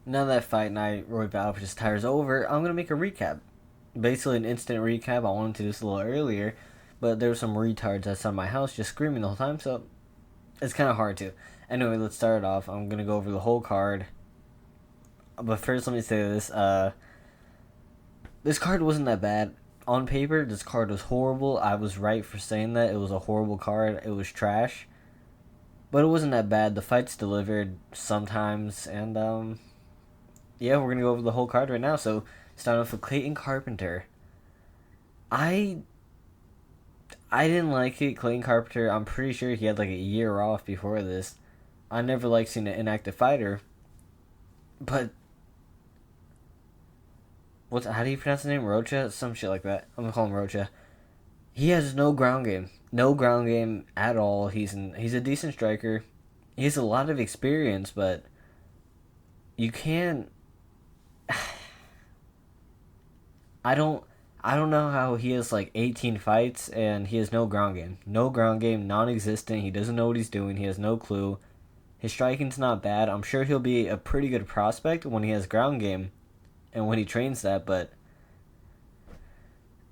Now that fight night Royval versus Taira's over, I'm gonna make a recap. Basically, an instant recap. I wanted to do this a little earlier, but there were some retards outside my house just screaming the whole time, so it's kind of hard to. Anyway, let's start it off. I'm gonna go over the whole card, but first, let me say this. This card wasn't that bad. On paper, this card was horrible. I was right for saying that. It was a horrible card. It was trash. But it wasn't that bad. The fights delivered sometimes. And, yeah, we're going to go over the whole card right now. So, starting off with Clayton Carpenter. I didn't like it. Clayton Carpenter, I'm pretty sure he had like a year off before this. I never liked seeing an inactive fighter. But how do you pronounce the name? Rocha? Some shit like that. I'm gonna call him Rocha. He has no ground game. No ground game at all. He's a decent striker. He has a lot of experience, but you can't. I don't I don't know how he has like 18 fights and he has no ground game. No ground game, non-existent. He doesn't know what he's doing. He has no clue. His striking's not bad. I'm sure he'll be a pretty good prospect when he has ground game and when he trains that, but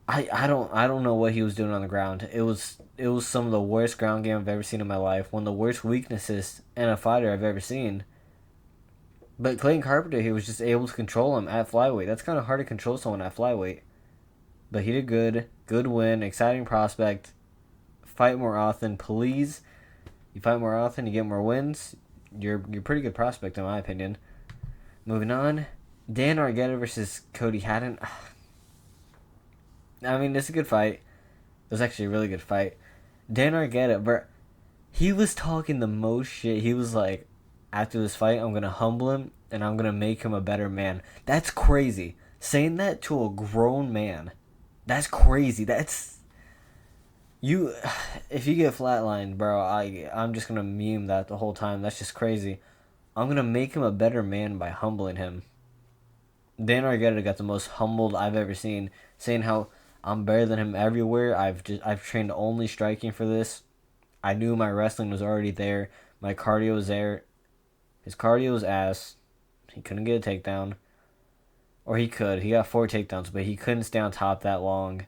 I don't know what he was doing on the ground. It was some of the worst ground game I've ever seen in my life. One of the worst weaknesses in a fighter I've ever seen. But Clayton Carpenter, he was just able to control him at flyweight. That's kind of hard to control someone at flyweight. But he did good. Good win. Exciting prospect. Fight more often, please. You fight more often, you get more wins. You're a pretty good prospect in my opinion. Moving on. Dan Argueta versus Cody Haddon. I mean, it's a good fight. It was actually a really good fight. Dan Argueta, bro, he was talking the most shit. He was like, after this fight, I'm going to humble him and I'm going to make him a better man. That's crazy. Saying that to a grown man. That's crazy. That's... You... If you get flatlined, bro, I'm just going to meme that the whole time. That's just crazy. I'm going to make him a better man by humbling him. Dan Argueta got the most humbled I've ever seen. Saying how I'm better than him everywhere. I've trained only striking for this. I knew my wrestling was already there. My cardio was there. His cardio was ass. He couldn't get a takedown. Or he could. He got 4 takedowns, but he couldn't stay on top that long.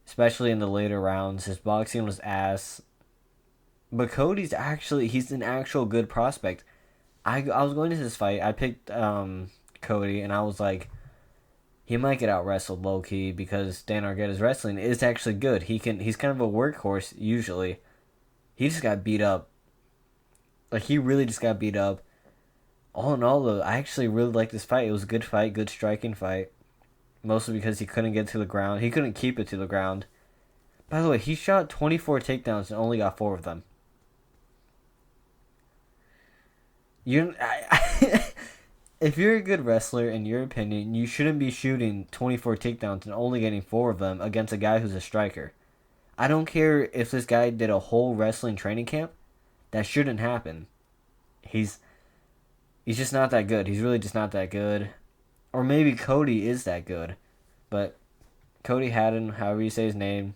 Especially in the later rounds. His boxing was ass. But Cody's actually... He's an actual good prospect. I was going to this fight. I picked Cody, and I was like... He might get out wrestled low key because Dan Argueta's wrestling is actually good. He's kind of a workhorse usually. He just got beat up. Like he really just got beat up. All in all though, I actually really liked this fight. It was a good fight, good striking fight. Mostly because he couldn't get to the ground. He couldn't keep it to the ground. By the way, he shot 24 takedowns and only got 4 of them. If you're a good wrestler, in your opinion, you shouldn't be shooting 24 takedowns and only getting 4 of them against a guy who's a striker. I don't care if this guy did a whole wrestling training camp. That shouldn't happen. He's just not that good. He's really just not that good. Or maybe Cody is that good. But Cody Haddon, however you say his name,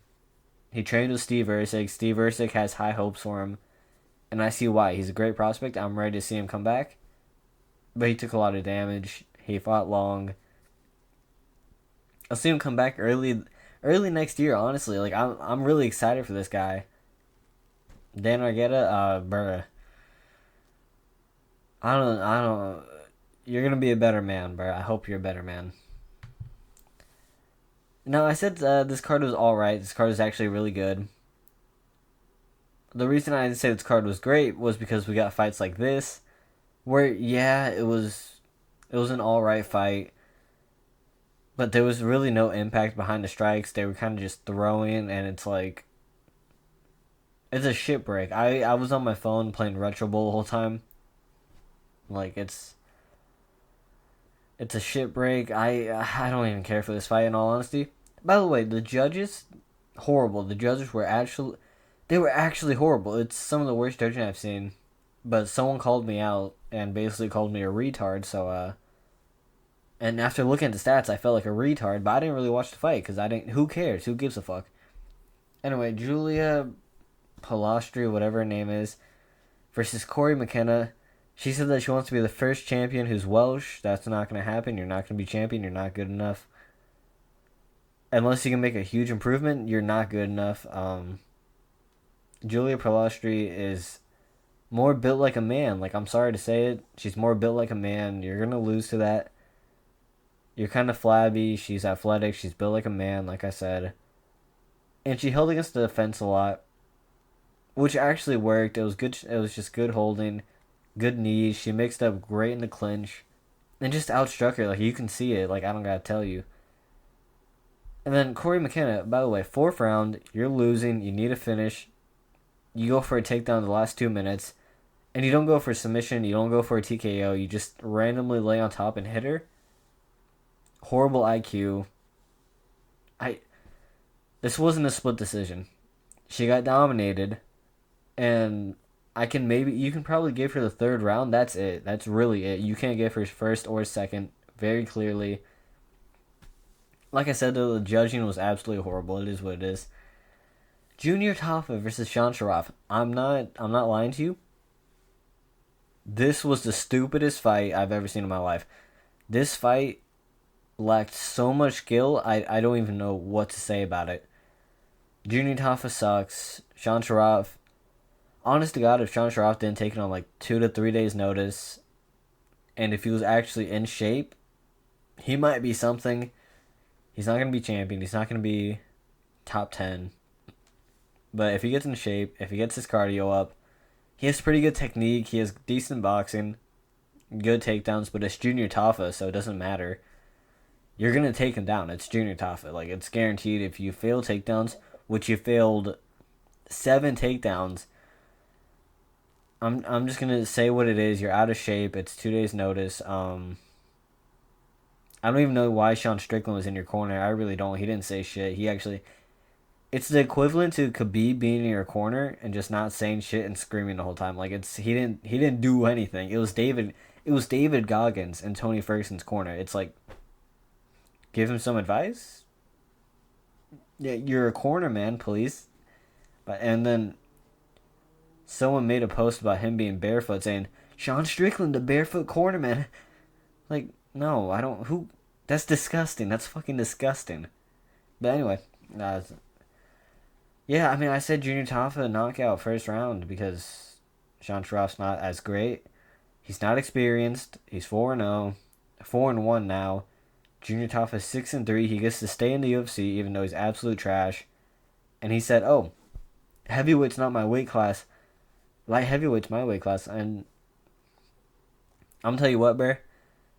he trained with Steve Erceg. Steve Erceg has high hopes for him. And I see why. He's a great prospect. I'm ready to see him come back. But he took a lot of damage. He fought long. I'll see him come back early next year, honestly. Like I'm really excited for this guy. Dan Argueta, bruh. I don't you're gonna be a better man, bruh. I hope you're a better man. No, I said this card was alright. This card is actually really good. The reason I didn't say this card was great was because we got fights like this. Where, yeah, it was an alright fight. But there was really no impact behind the strikes. They were kind of just throwing, and it's like... It's a shit break. I was on my phone playing Retro Bowl the whole time. Like, it's a shit break. I don't even care for this fight, in all honesty. By the way, the judges, horrible. The judges were actually... They were actually horrible. It's some of the worst judging I've seen. But someone called me out and basically called me a retard, so, and after looking at the stats, I felt like a retard, but I didn't really watch the fight, because who cares? Who gives a fuck? Anyway, Julia Palastri, whatever her name is, versus Corey McKenna. She said that she wants to be the first champion who's Welsh. That's not going to happen. You're not going to be champion. You're not good enough. Unless you can make a huge improvement, you're not good enough. Julia Pilastri is more built like a man. Like, I'm sorry to say it. She's more built like a man. You're going to lose to that. You're kind of flabby. She's athletic. She's built like a man, like I said. And she held against the defense a lot, which actually worked. It was good. It was just good holding, good knees. She mixed up great in the clinch, and just outstruck her. Like, you can see it. Like, I don't gotta tell you. And then Corey McKenna, by the way, fourth round, you're losing. You need a finish. You go for a takedown in the last 2 minutes, and you don't go for a submission. You don't go for a TKO. You just randomly lay on top and hit her. Horrible IQ. This wasn't a split decision. She got dominated, and you can probably give her the third round. That's it. That's really it. You can't give her first or second very clearly. Like I said, though, the judging was absolutely horrible. It is what it is. Junior Tafa versus Sean Sharaf. I'm not lying to you. This was the stupidest fight I've ever seen in my life. This fight lacked so much skill, I don't even know what to say about it. Junior Tafa sucks. Sean Sharaf, honest to God, if Sean Sharaf didn't take it on like 2 to 3 days notice, and if he was actually in shape, he might be something. He's not going to be champion. He's not going to be top 10. But if he gets in shape, if he gets his cardio up, he has pretty good technique. He has decent boxing, good takedowns, but it's Junior Tafa, so it doesn't matter. You're going to take him down. It's Junior Tafa. Like, it's guaranteed. If you fail takedowns, which you failed 7 takedowns, I'm just going to say what it is. You're out of shape. It's 2 days notice. I don't even know why Sean Strickland was in your corner. I really don't. He didn't say shit. It's the equivalent to Khabib being in your corner and just not saying shit and screaming the whole time. Like, he didn't do anything. It was David Goggins in Tony Ferguson's corner. It's like, give him some advice. Yeah, you're a corner man, please. And then someone made a post about him being barefoot, saying Sean Strickland, the barefoot corner man. Like, no, I don't. Who? That's disgusting. That's fucking disgusting. But anyway, yeah, I mean, I said Junior Tafa knockout first round because Sean Sharaf's not as great. He's not experienced. He's 4-0, 4-1 now. Junior Tafa is 6-3. He gets to stay in the UFC even though he's absolute trash. And he said, "Oh, heavyweight's not my weight class. Light heavyweight's my weight class." And I'm gonna tell you what, bro.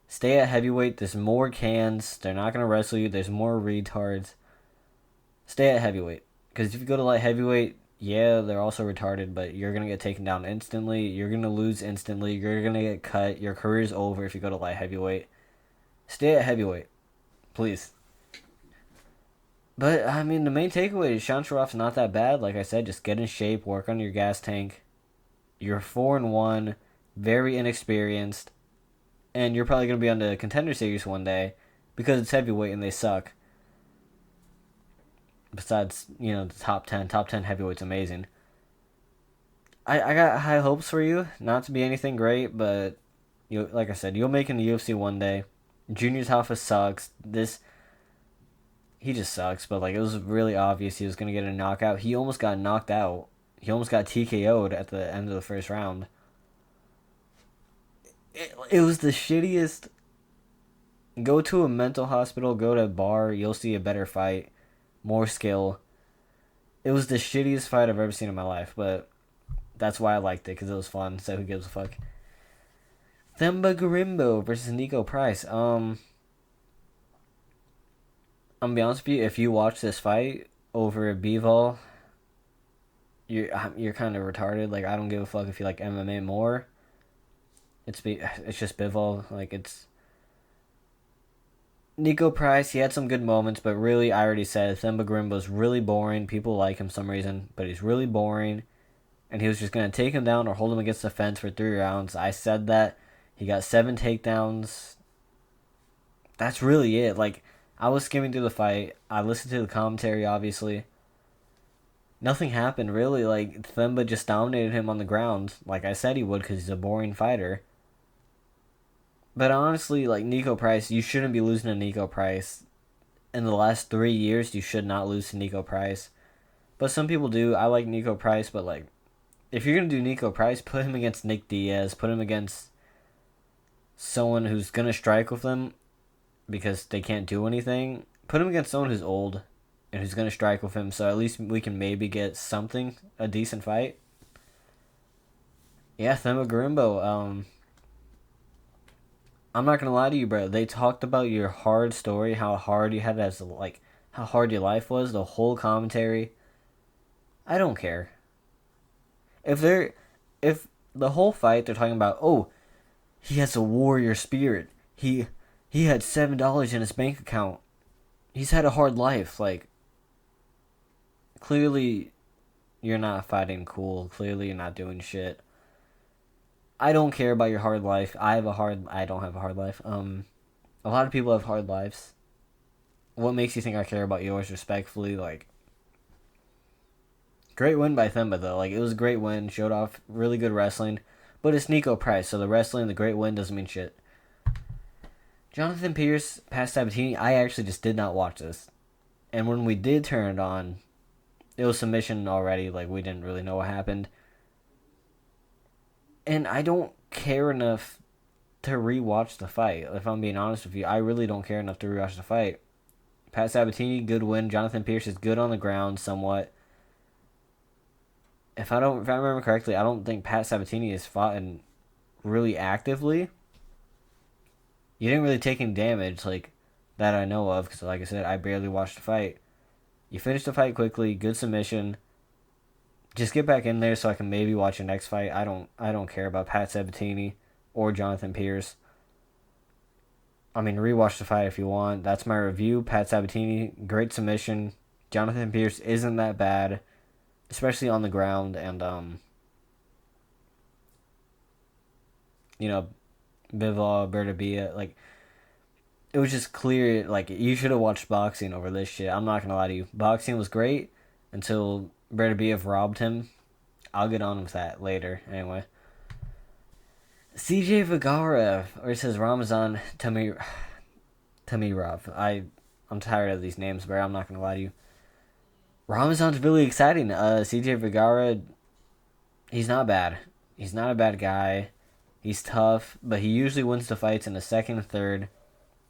Stay at heavyweight. There's more cans. They're not gonna wrestle you. There's more retards. Stay at heavyweight. Because if you go to light heavyweight, yeah, they're also retarded, but you're gonna get taken down instantly. You're gonna lose instantly. You're gonna get cut. Your career's over if you go to light heavyweight. Stay at heavyweight, please. But I mean, the main takeaway is Sean Sharaf's not that bad. Like I said, just get in shape, work on your gas tank. You're 4-1, very inexperienced, and you're probably gonna be on the Contender Series one day because it's heavyweight and they suck. Besides, the top 10. Top 10 heavyweight's amazing. I got high hopes for you. Not to be anything great, but like I said, you'll make it in the UFC one day. Junior Tafa sucks. He just sucks, but it was really obvious he was going to get a knockout. He almost got knocked out. He almost got TKO'd at the end of the first round. It was the shittiest. Go to a mental hospital, go to a bar, you'll see a better fight. More skill. It was the shittiest fight I've ever seen in my life, but that's why I liked it, because it was fun, so who gives a fuck. Themba Gorimbo versus Nico Price. I'm gonna be honest with you, if you watch this fight over at Bivol, you're kind of retarded. I don't give a fuck if you like MMA more. It's just Bivol. It's Nico Price. He had some good moments, but really, I already said Themba Gorimbo's really boring. People like him for some reason, but he's really boring. And he was just gonna take him down or hold him against the fence for 3 rounds. I said that. He got 7 takedowns. That's really it. I was skimming through the fight. I listened to the commentary, obviously. Nothing happened really. Like Themba just dominated him on the ground, like I said he would, because he's a boring fighter. But honestly, like Nico Price, you shouldn't be losing to Nico Price. In the last 3 years, you should not lose to Nico Price. But some people do. I like Nico Price, but like, if you're gonna do Nico Price, put him against Nick Diaz. Put him against someone who's gonna strike with them because they can't do anything. Put him against someone who's old and who's gonna strike with him. So at least we can maybe get something, a decent fight. Yeah, Thema Garimbo. I'm not gonna lie to you, bro. They talked about your hard story, how hard you had as like how hard your life was. The whole commentary. I don't care if the whole fight they're talking about. Oh, he has a warrior spirit. He had $7 in his bank account. He's had a hard life. Like clearly, you're not fighting cool. Clearly, you're not doing shit. I don't care about your hard life. I don't have a hard life. A lot of people have hard lives. What makes you think I care about yours? Respectfully, like, great win by Themba though. Like, it was a great win. Showed off really good wrestling, but it's Nico Price, so the wrestling, the great win doesn't mean shit. Jonathan Pierce past Sabatini. I actually just did not watch this, and when we did turn it on, it was submission already. Like, we didn't really know what happened. And I don't care enough to rewatch the fight. If I'm being honest with you, I really don't care enough to rewatch the fight. Pat Sabatini, good win. Jonathan Pierce is good on the ground somewhat. If I remember correctly, I don't think Pat Sabatini has fought in really actively. You didn't really take any damage like that I know of, because like I said, I barely watched the fight. You finished the fight quickly, good submission. Just get back in there so I can maybe watch your next fight. I don't care about Pat Sabatini or Jonathan Pierce. I mean, rewatch the fight if you want. That's my review. Pat Sabatini, great submission. Jonathan Pierce isn't that bad, especially on the ground. And you know, Bivol, Bertabia, like, it was just clear. Like, you should have watched boxing over this shit. I'm not gonna lie to you. Boxing was great until Bertabia robbed him. I'll get on with that later. Anyway. CJ Vergara versus Ramazan Tamirov. I'm tired of these names, bro. I'm not gonna lie to you. Ramazan's really exciting. CJ Vergara, he's not bad. He's not a bad guy. He's tough, but he usually wins the fights in the second and third.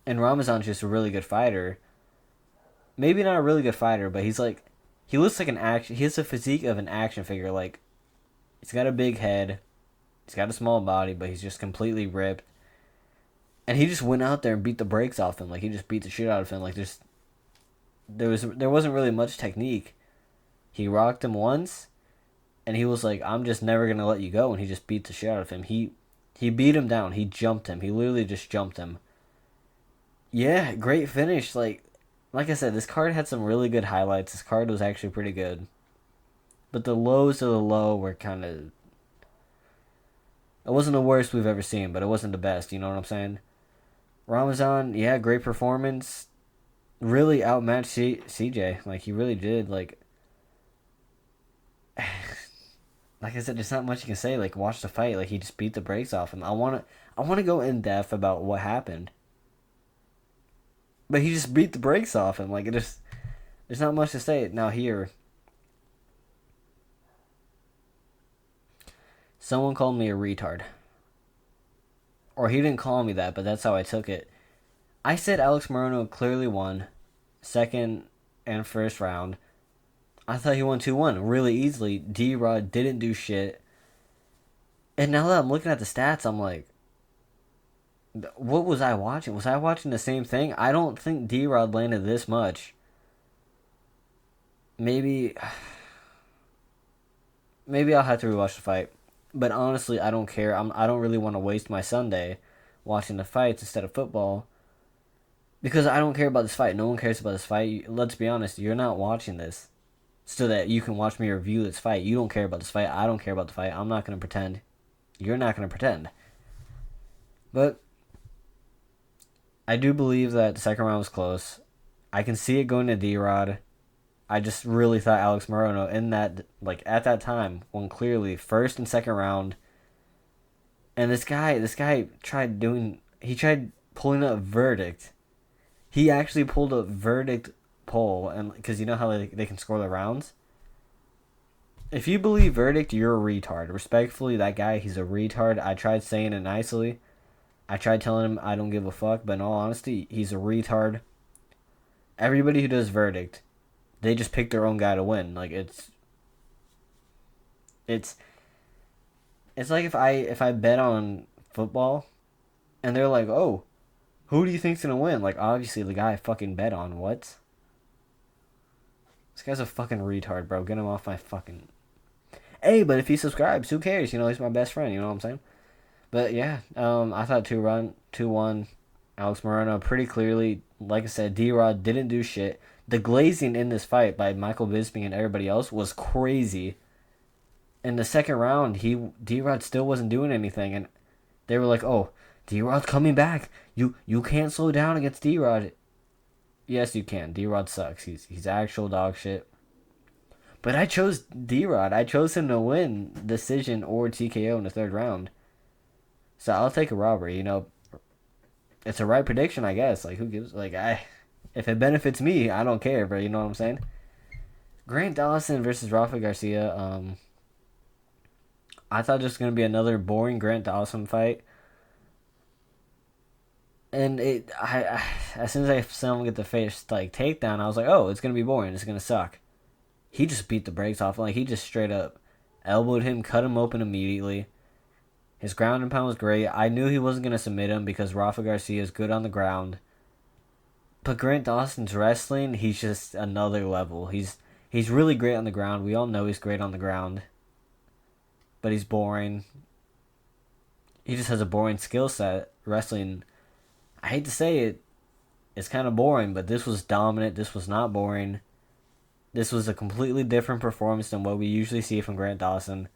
And Ramazan's just a really good fighter. Maybe not a really good fighter, but he looks like an action. He has the physique of an action figure. Like, he's got a big head. He's got a small body, but he's just completely ripped. And he just went out there and beat the brakes off him. Like, he just beat the shit out of him. Like, there wasn't really much technique. He rocked him once, and he was like, "I'm just never gonna let you go." And he just beat the shit out of him. He beat him down. He jumped him. He literally just jumped him. Yeah, great finish. Like I said, this card had some really good highlights. This card was actually pretty good. But the lows of the low were kind of... It wasn't the worst we've ever seen, but it wasn't the best. You know what I'm saying? Ramazan, yeah, great performance. Really outmatched CJ. Like, he really did. Like I said, there's not much you can say. Like, watch the fight. Like, he just beat the brakes off him. I wanna go in depth about what happened. But he just beat the brakes off him. Like, there's not much to say. Now here, someone called me a retard. Or he didn't call me that, but that's how I took it. I said Alex Morono clearly won second and first round. I thought he won 2-1 really easily. D-Rod didn't do shit. And now that I'm looking at the stats, I'm like, what was I watching? Was I watching the same thing? I don't think D-Rod landed this much. Maybe I'll have to rewatch the fight. But honestly, I don't care. I don't really want to waste my Sunday watching the fights instead of football. Because I don't care about this fight. No one cares about this fight. Let's be honest, you're not watching this so that you can watch me review this fight. You don't care about this fight. I don't care about the fight. I'm not going to pretend. You're not going to pretend. But I do believe that the second round was close. I can see it going to D-Rod. I just really thought Alex Morono in that, like, at that time, won clearly first and second round. And this guy tried pulling a verdict. He actually pulled a verdict poll, and because you know how they can score the rounds. If you believe verdict, you're a retard. Respectfully, that guy, he's a retard. I tried saying it nicely. I tried telling him I don't give a fuck, but in all honesty, he's a retard. Everybody who does verdict, they just pick their own guy to win. Like it's it's like if I bet on football and they're like, "Oh, who do you think's gonna win?" Like obviously the guy I fucking bet on. What? This guy's a fucking retard, bro. Get him off my fucking. Hey, but if he subscribes, who cares? You know, he's my best friend. You know what I'm saying? But yeah, I thought 2-1, Alex Morono pretty clearly. Like I said, D-Rod didn't do shit. The glazing in this fight by Michael Bisping and everybody else was crazy. In the second round, D-Rod still wasn't doing anything, and they were like, "Oh, D-Rod's coming back. You can't slow down against D-Rod." Yes, you can. D-Rod sucks. He's actual dog shit. But I chose D-Rod. I chose him to win decision or TKO in the third round. So I'll take a robbery. You know, it's a right prediction, I guess. Like who gives? If it benefits me, I don't care, bro. You know what I'm saying? Grant Dawson versus Rafa Garcia. I thought this was gonna be another boring Grant Dawson fight, and as soon as I saw him get the first like takedown, I was like, oh, it's gonna be boring. It's gonna suck. He just beat the brakes off. Like he just straight up elbowed him, cut him open immediately. His ground and pound was great. I knew he wasn't gonna submit him because Rafa Garcia is good on the ground. But Grant Dawson's wrestling, he's just another level. He's really great on the ground. We all know he's great on the ground. But he's boring. He just has a boring skill set. Wrestling, I hate to say it, it's kind of boring, but this was dominant. This was not boring. This was a completely different performance than what we usually see from Grant Dawson.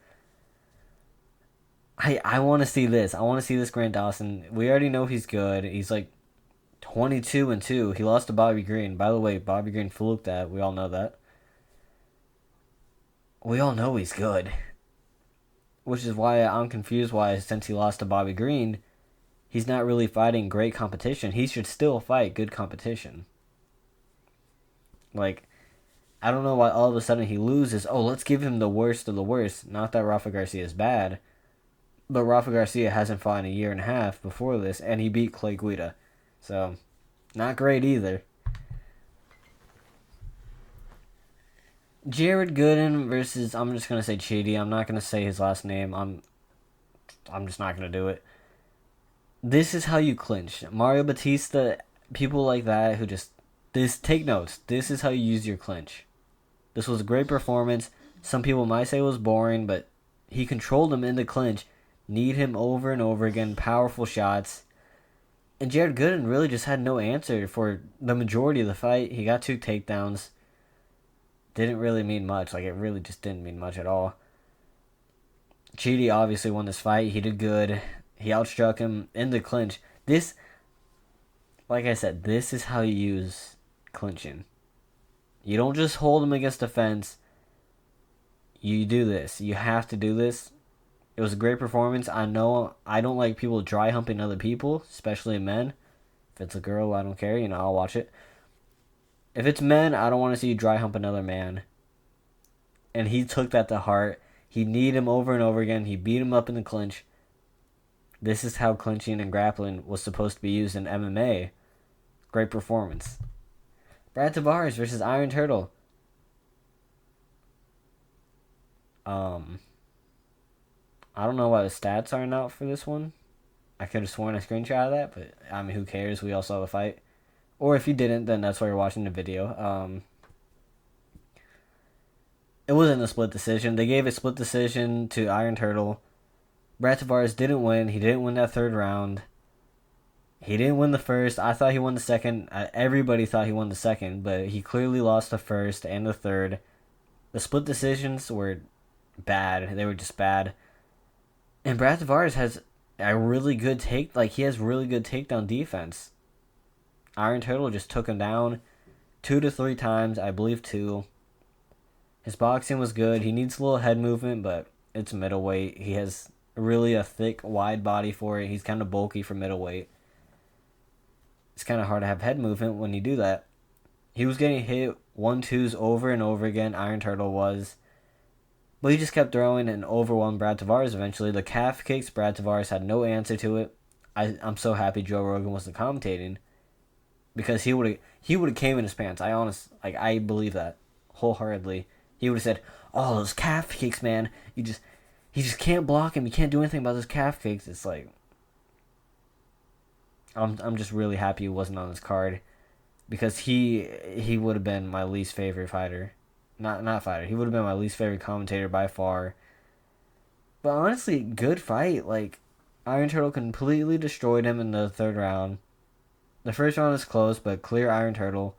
I want to see this. I want to see this Grant Dawson. We already know he's good. He's like 22-2. He lost to Bobby Green. By the way, Bobby Green fluked that. We all know that. We all know he's good. Which is why I'm confused why, since he lost to Bobby Green, he's not really fighting great competition. He should still fight good competition. Like, I don't know why all of a sudden he loses. Oh, let's give him the worst of the worst. Not that Rafa Garcia is bad, but Rafa Garcia hasn't fought in a year and a half before this, and he beat Clay Guida. So, not great either. Jared Gooden versus, I'm just going to say Chidi. I'm not going to say his last name. I'm just not going to do it. This is how you clinch. Mario Batista, people like that who just, take notes. This is how you use your clinch. This was a great performance. Some people might say it was boring, but he controlled him in the clinch. Kneed him over and over again. Powerful shots. And Jared Gooden really just had no answer for the majority of the fight. He got 2 takedowns. Didn't really mean much. Like, it really just didn't mean much at all. Chidi obviously won this fight. He did good. He outstruck him in the clinch. This, like I said, this is how you use clinching. You don't just hold him against the fence. You do this. You have to do this. It was a great performance. I know I don't like people dry humping other people, especially men. If it's a girl, I don't care. You know, I'll watch it. If it's men, I don't want to see you dry hump another man. And he took that to heart. He kneed him over and over again. He beat him up in the clinch. This is how clinching and grappling was supposed to be used in MMA. Great performance. Brad Tavares versus Iron Turtle. I don't know why the stats aren't out for this one. I could have sworn a screenshot of that, but I mean, who cares? We all saw the fight. Or if you didn't, then that's why you're watching the video. It wasn't a split decision. They gave a split decision to Iron Turtle. Brad Tavares didn't win. He didn't win that third round. He didn't win the first. I thought he won the second. Everybody thought he won the second, but he clearly lost the first and the third. The split decisions were bad. They were just bad. And Brad Tavares has a really good he has really good takedown defense. Iron Turtle just took him down 2 to 3 times, I believe 2. His boxing was good. He needs a little head movement, but it's middleweight. He has really a thick, wide body for it. He's kind of bulky for middleweight. It's kind of hard to have head movement when you do that. He was getting hit 1-2s over and over again. Iron Turtle was. But he just kept throwing and overwhelmed Brad Tavares eventually. The calf kicks, Brad Tavares had no answer to it. I'm so happy Joe Rogan wasn't commentating because he would have came in his pants. I believe that wholeheartedly. He would have said, "Oh, those calf kicks, man. He just can't block him. You can't do anything about those calf kicks." It's like I'm just really happy he wasn't on this card because he would have been my least favorite fighter. Not fighter. He would have been my least favorite commentator by far. But honestly, good fight. Like Iron Turtle completely destroyed him in the third round. The first round was close, but clear Iron Turtle.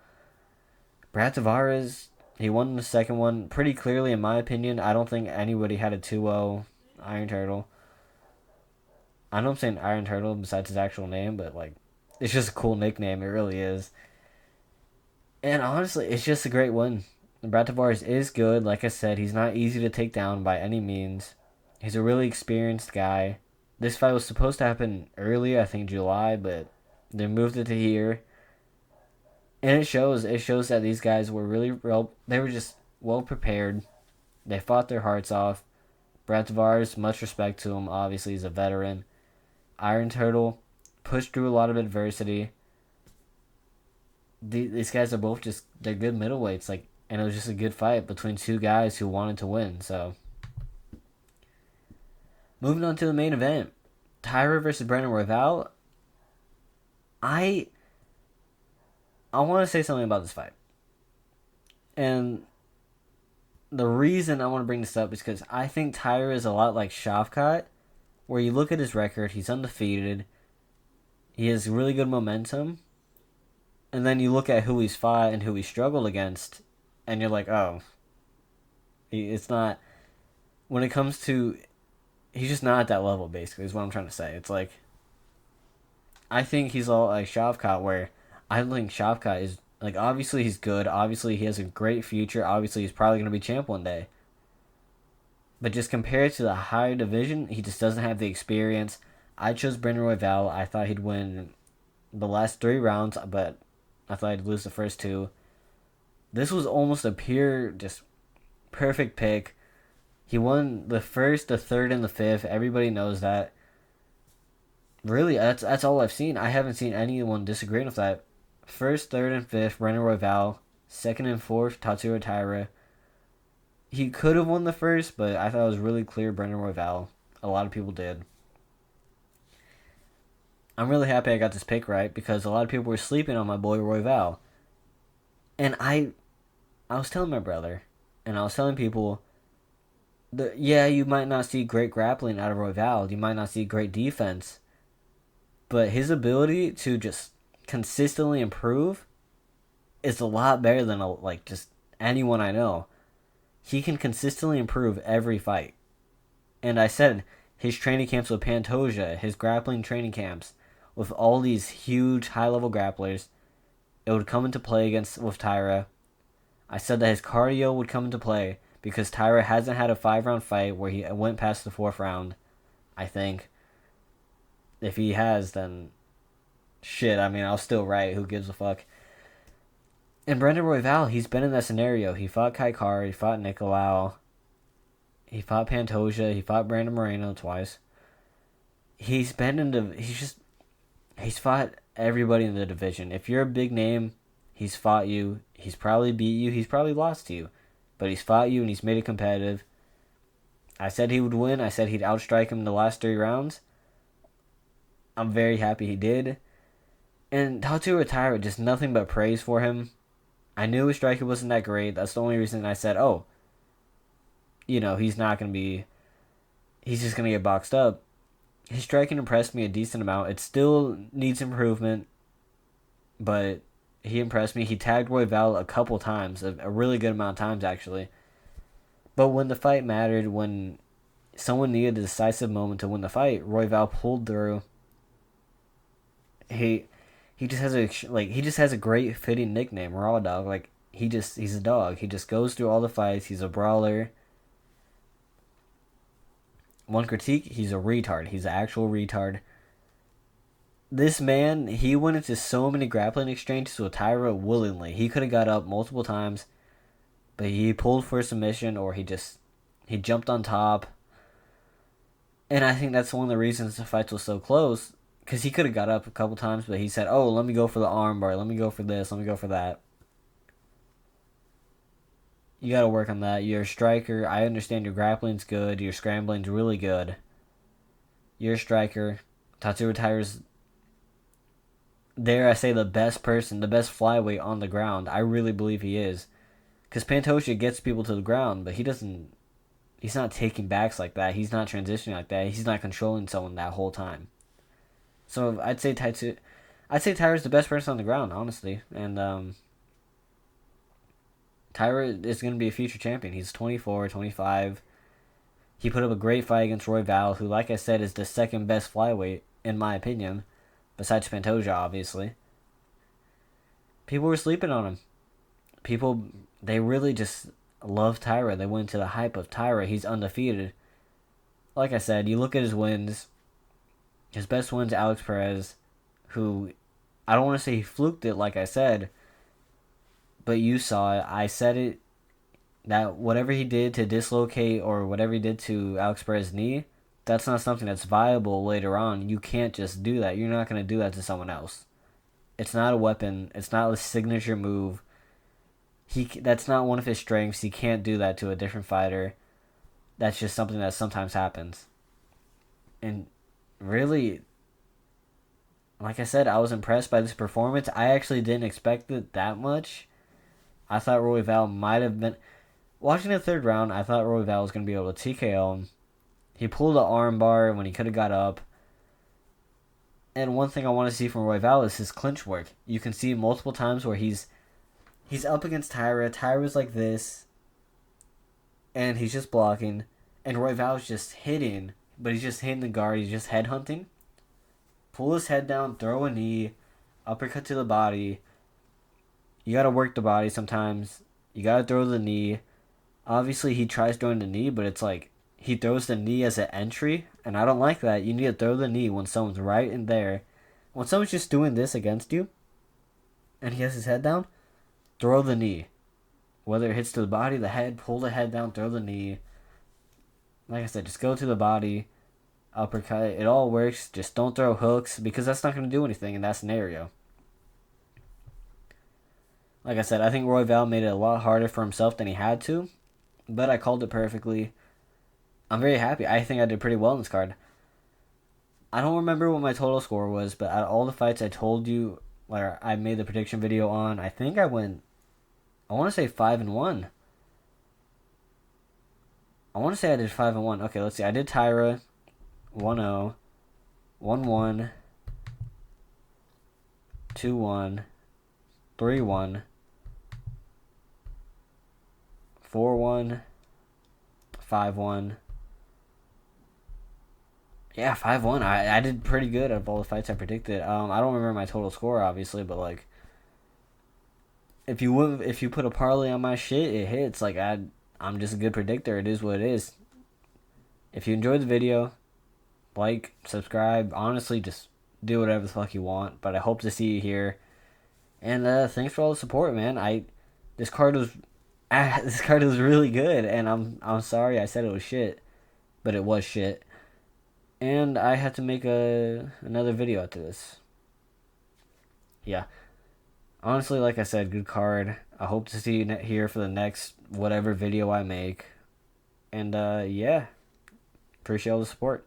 Brad Tavares, he won the second one pretty clearly in my opinion. I don't think anybody had a 2-0 Iron Turtle. I know I'm saying Iron Turtle besides his actual name, but like it's just a cool nickname. It really is. And honestly, it's just a great win. Brad Tavares is good. Like I said, he's not easy to take down by any means. He's a really experienced guy. This fight was supposed to happen earlier, I think July, but they moved it to here. And it shows that these guys were really well, they were just well prepared. They fought their hearts off. Brad Tavares, much respect to him. Obviously, he's a veteran. Iron Turtle pushed through a lot of adversity. These guys are both they're good middleweights. Like, and it was just a good fight between two guys who wanted to win. So, moving on to the main event, Taira versus Brandon Royval. I want to say something about this fight, and the reason I want to bring this up is because I think Taira is a lot like Shavkat, where you look at his record, he's undefeated, he has really good momentum, and then you look at who he's fought and who he struggled against, and you're like, oh, it's not. When it comes to, he's just not at that level. Basically, is what I'm trying to say. It's like, I think he's all like Shavkat, where I think Shavkat is like obviously he's good. Obviously he has a great future. Obviously he's probably gonna be champ one day. But just compared to the higher division, he just doesn't have the experience. I chose Brandon Royval. I thought he'd win the last 3 rounds, but I thought he'd lose the first 2. This was almost a pure, just perfect pick. He won the first, the third, and the fifth. Everybody knows that. Really, that's all I've seen. I haven't seen anyone disagreeing with that. First, third, and fifth, Brandon Royval. Second and fourth, Tatsuro Taira. He could have won the first, but I thought it was really clear Brandon Royval. A lot of people did. I'm really happy I got this pick right because a lot of people were sleeping on my boy Royval. And I was telling my brother, and I was telling people, yeah, you might not see great grappling out of Royval. You might not see great defense. But his ability to just consistently improve is a lot better than just anyone I know. He can consistently improve every fight. And I said his training camps with Pantoja, his grappling training camps with all these huge high-level grapplers, it would come into play with Taira. I said that his cardio would come into play because Taira hasn't had a 5-round fight where he went past the 4th round, I think. If he has, then shit, I mean, I was still right. Who gives a fuck? And Brandon Royval, he's been in that scenario. He fought Kai Kara, he fought Nicolau, he fought Pantoja, he fought Brandon Moreno twice. He's fought everybody in the division. If you're a big name, he's fought you. He's probably beat you. He's probably lost to you. But he's fought you and he's made it competitive. I said he would win. I said he'd outstrike him in the last 3 rounds. I'm very happy he did. And Tatsuro Taira, just nothing but praise for him. I knew his striking wasn't that great. That's the only reason I said, he's not going to be... He's just going to get boxed up. His striking impressed me a decent amount. It still needs improvement. But he impressed me. He tagged Royval a couple times. A really good amount of times, actually. But when the fight mattered, when someone needed a decisive moment to win the fight, Royval pulled through. He just has a great fitting nickname, Raw Dog. Like, he's a dog. He just goes through all the fights. He's a brawler. One critique, he's a retard. He's an actual retard. This man, he went into so many grappling exchanges with Taira willingly. He could have got up multiple times, but he pulled for a submission, or he jumped on top. And I think that's one of the reasons the fight was so close, because he could have got up a couple times, but he said, oh, let me go for the armbar, let me go for this, let me go for that. You got to work on that. You're a striker. I understand your grappling's good, your scrambling's really good. You're a striker. Tatsuro Taira's, dare I say, the best person, the best flyweight on the ground. I really believe he is. Because Pantoja gets people to the ground, but he's not taking backs like that. He's not transitioning like that. He's not controlling someone that whole time. So I'd say Taira's the best person on the ground, honestly. And Taira is going to be a future champion. He's 24, 25. He put up a great fight against Royval, who, like I said, is the second best flyweight, in my opinion. Besides Pantoja, obviously. People were sleeping on him. People, they really just love Taira. They went to the hype of Taira. He's undefeated. Like I said, you look at his wins. His best win's Alex Perez, who, I don't want to say he fluked it, like I said, but you saw it. I said it, that whatever he did to dislocate or whatever he did to Alex Perez's knee, that's not something that's viable later on. You can't just do that. You're not going to do that to someone else. It's not a weapon. It's not a signature move. That's not one of his strengths. He can't do that to a different fighter. That's just something that sometimes happens. And really, like I said, I was impressed by this performance. I actually didn't expect it that much. I thought Royval might have been... Watching the third round, I thought Royval was going to be able to TKO him. He pulled the arm bar when he could have got up. And one thing I want to see from Royval is his clinch work. You can see multiple times where he's up against Taira. Taira's like this. And he's just blocking. And Royval's just hitting. But he's just hitting the guard. He's just headhunting. Pull his head down. Throw a knee. Uppercut to the body. You got to work the body sometimes. You got to throw the knee. Obviously, he tries throwing the knee. But it's like he throws the knee as an entry. And I don't like that. You need to throw the knee when someone's right in there. When someone's just doing this against you. And he has his head down. Throw the knee. Whether it hits to the body, the head, pull the head down, throw the knee. Like I said, just go to the body, uppercut. It all works. Just don't throw hooks because that's not going to do anything in that scenario. Like I said, I think Royval made it a lot harder for himself than he had to. But I called it perfectly. I'm very happy. I think I did pretty well in this card. I don't remember what my total score was, but out of all the fights I told you, where I made the prediction video on, I think I went... I want to say 5-1. I want to say I did 5-1. Okay, let's see. I did Taira 1-0, 1-1, 2-1, 3-1, 4-1, 5-1. Yeah, 5-1. I did pretty good out of all the fights I predicted. I don't remember my total score, obviously, but like, if you put a parlay on my shit, it hits. Like I'm just a good predictor. It is what it is. If you enjoyed the video, like, subscribe. Honestly, just do whatever the fuck you want. But I hope to see you here. And thanks for all the support, man. This card was really good, and I'm sorry I said it was shit, but it was shit. And I had to make another video after this. Yeah. Honestly, like I said, good card. I hope to see you here for the next whatever video I make. And yeah, appreciate all the support.